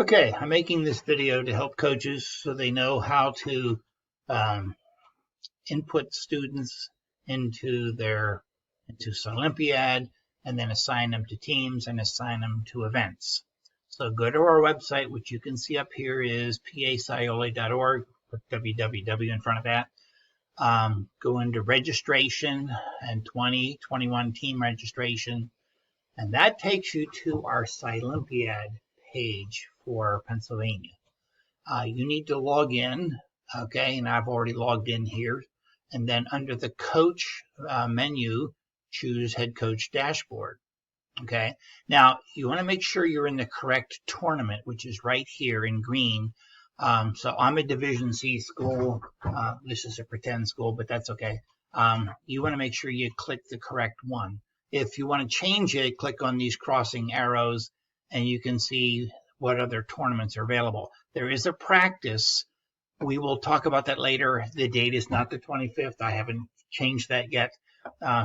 Okay, I'm making this video to help coaches so they know how to um, input students into Olympiad and then assign them to teams and assign them to events. So go to our website, which you can see up here is pascioli.org, put www in front of that. Go into registration and 2021 team registration, and that takes you to our Olympiad page for Pennsylvania. You need to log in, okay, and I've already logged in here. And then under the coach menu, choose head coach dashboard. Okay, now you want to make sure you're in the correct tournament, which is right here in green. So I'm a Division C school. This is a pretend school, but that's okay. You want to make sure you click the correct one. If you want to change it, click on these crossing arrows and you can see what other tournaments are available. There is a practice. We will talk about that later. The date is not the 25th. I haven't changed that yet.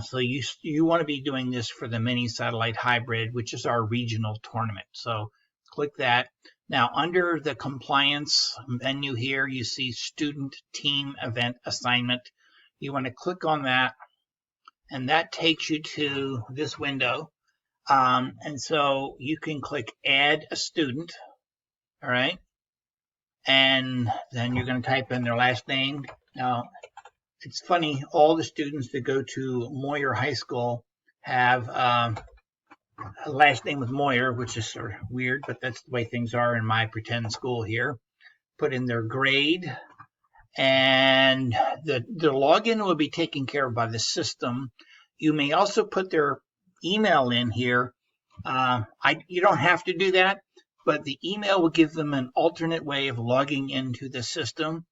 So you want to be doing this for the mini satellite hybrid, which is our regional tournament. So click that. Now under the compliance menu here, you see student team event assignment. You want to click on that, and that takes you to this window. And so you can click add a student. All right. And then you're going to type in their last name. Now, it's funny, all the students that go to Moyer High School have a last name with Moyer, which is sort of weird, but that's the way things are in my pretend school here. Put in their grade, and the login will be taken care of by the system. You may also put their email in here. You don't have to do that, but the email will give them an alternate way of logging into the system.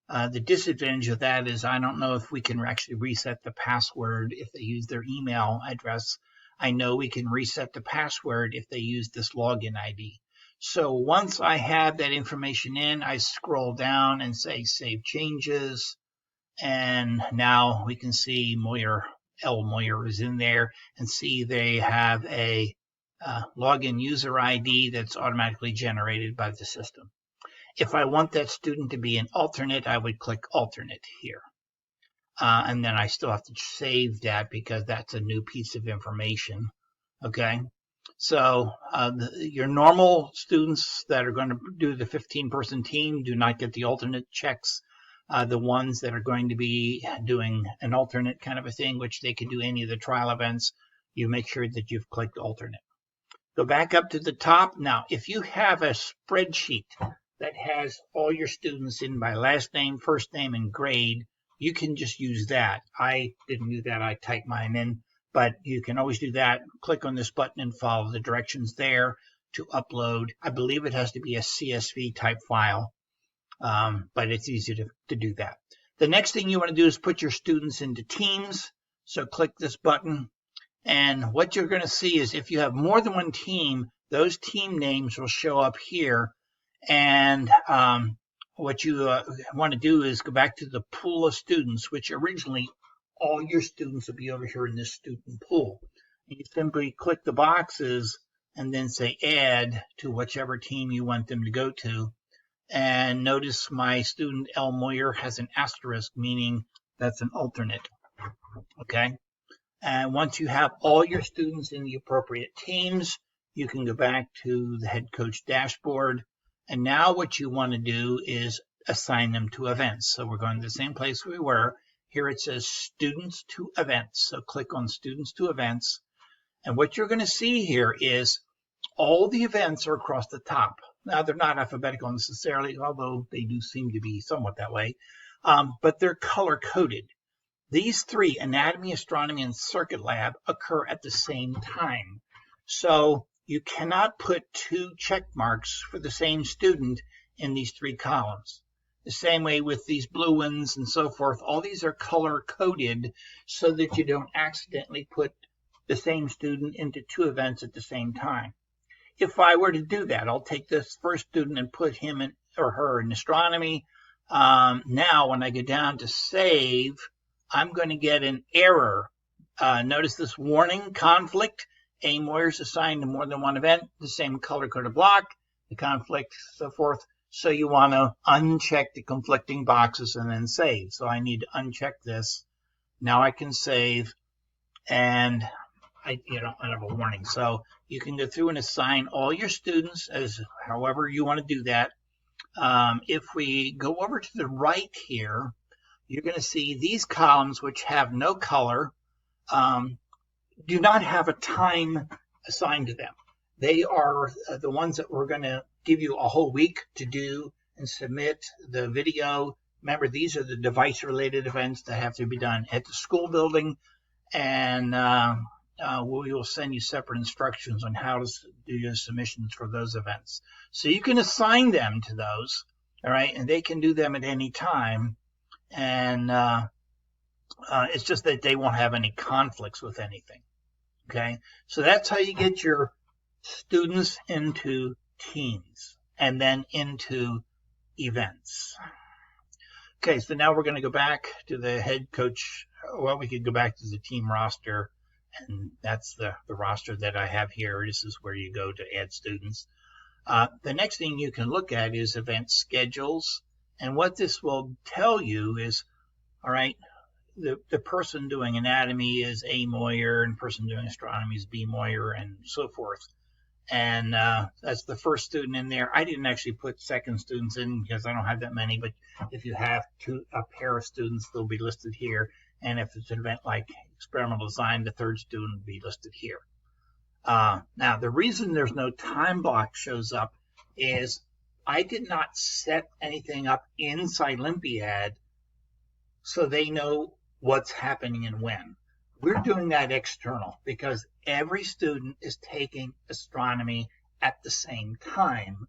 The disadvantage of that is I don't know if we can actually reset the password if they use their email address. I know we can reset the password if they use this login ID. So once I have that information in, I scroll down and say Save Changes. And now we can see L. Moyer is in there, and see they have a login user ID that's automatically generated by the system. If I want that student to be an alternate, I would click alternate here. And then I still have to save that because that's a new piece of information. Okay. So your normal students that are going to do the 15-person team do not get the alternate checks. The ones that are going to be doing an alternate kind of a thing, which they can do any of the trial events, you make sure that you've clicked alternate. Go back up to the top. Now, if you have a spreadsheet that has all your students in by last name, first name, and grade, you can just use that. I didn't do that. I typed mine in, but you can always do that. Click on this button and follow the directions there to upload. I believe it has to be a CSV type file, but it's easy to do that. The next thing you want to do is put your students into teams. So click this button, and what you're going to see is if you have more than one team, those team names will show up here. And what you want to do is go back to the pool of students, which originally all your students will be over here in this student pool. And you simply click the boxes and then say add to whichever team you want them to go to. And notice my student L. Moyer has an asterisk, meaning that's an alternate. Okay. And once you have all your students in the appropriate teams, you can go back to the head coach dashboard. And now what you want to do is assign them to events. So we're going to the same place we were. Here it says students to events. So click on students to events. And what you're going to see here is all the events are across the top. Now, they're not alphabetical necessarily, although they do seem to be somewhat that way. But they're color coded. These three, anatomy, astronomy, and circuit lab, occur at the same time. So you cannot put two check marks for the same student in these three columns. The same way with these blue ones and so forth, all these are color coded so that you don't accidentally put the same student into two events at the same time. If I were to do that, I'll take this first student and put him in, or her in astronomy. Now when I go down to save, I'm going to get an error. Notice this warning, conflict. A. Moyer's assigned to more than one event, the same color-coded block. the conflict, so forth. So you want to uncheck the conflicting boxes and then save. So I need to uncheck this. Now I can save, and I have a warning. So you can go through and assign all your students as however you want to do that. If we go over to the right here, you're going to see these columns, which have no color, do not have a time assigned to them. They are the ones that we're going to give you a whole week to do and submit the video. Remember, these are the device-related events that have to be done at the school building, and we will send you separate instructions on how to do your submissions for those events. So you can assign them to those, all right, and they can do them at any time, and it's just that they won't have any conflicts with anything, okay? So that's how you get your students into teams and then into events. Okay, so now we're going to go back to the head coach. Well, we could go back to the team roster, and that's the roster that I have here. This is where you go to add students. The next thing you can look at is event schedules, and what this will tell you is, all right, the person doing anatomy is A. Moyer, and the person doing astronomy is B. Moyer, and so forth. And that's the first student in there. I didn't actually put second students in because I don't have that many, but if you have a pair of students, they'll be listed here. And if it's an event like experimental design, the third student will be listed here. Now, the reason there's no time block shows up is I did not set anything up in Scilympiad so they know what's happening and when. We're doing that external because every student is taking astronomy at the same time,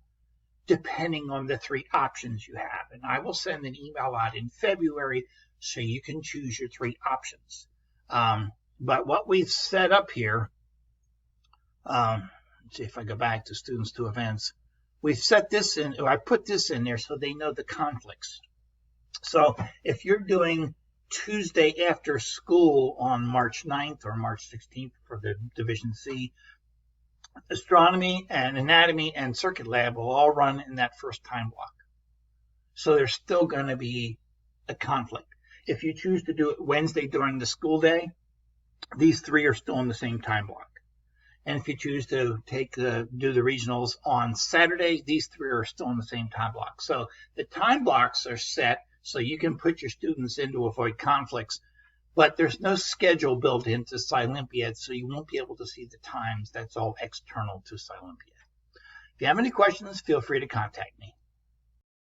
depending on the 3 options you have. And I will send an email out in February so you can choose your 3 options. But what we've set up here, let's see if I go back to students to events, we've set this in, I put this in there so they know the conflicts. So if you're doing Tuesday after school on March 9th or March 16th for the Division C, astronomy and anatomy and circuit lab will all run in that first time block. So there's still going to be a conflict. If you choose to do it Wednesday during the school day, these 3 are still in the same time block. And if you choose to do the regionals on Saturday, these 3 are still in the same time block. So the time blocks are set so you can put your students in to avoid conflicts, but there's no schedule built into Scilympiad, so you won't be able to see the times. That's all external to Scilympiad. If you have any questions, feel free to contact me.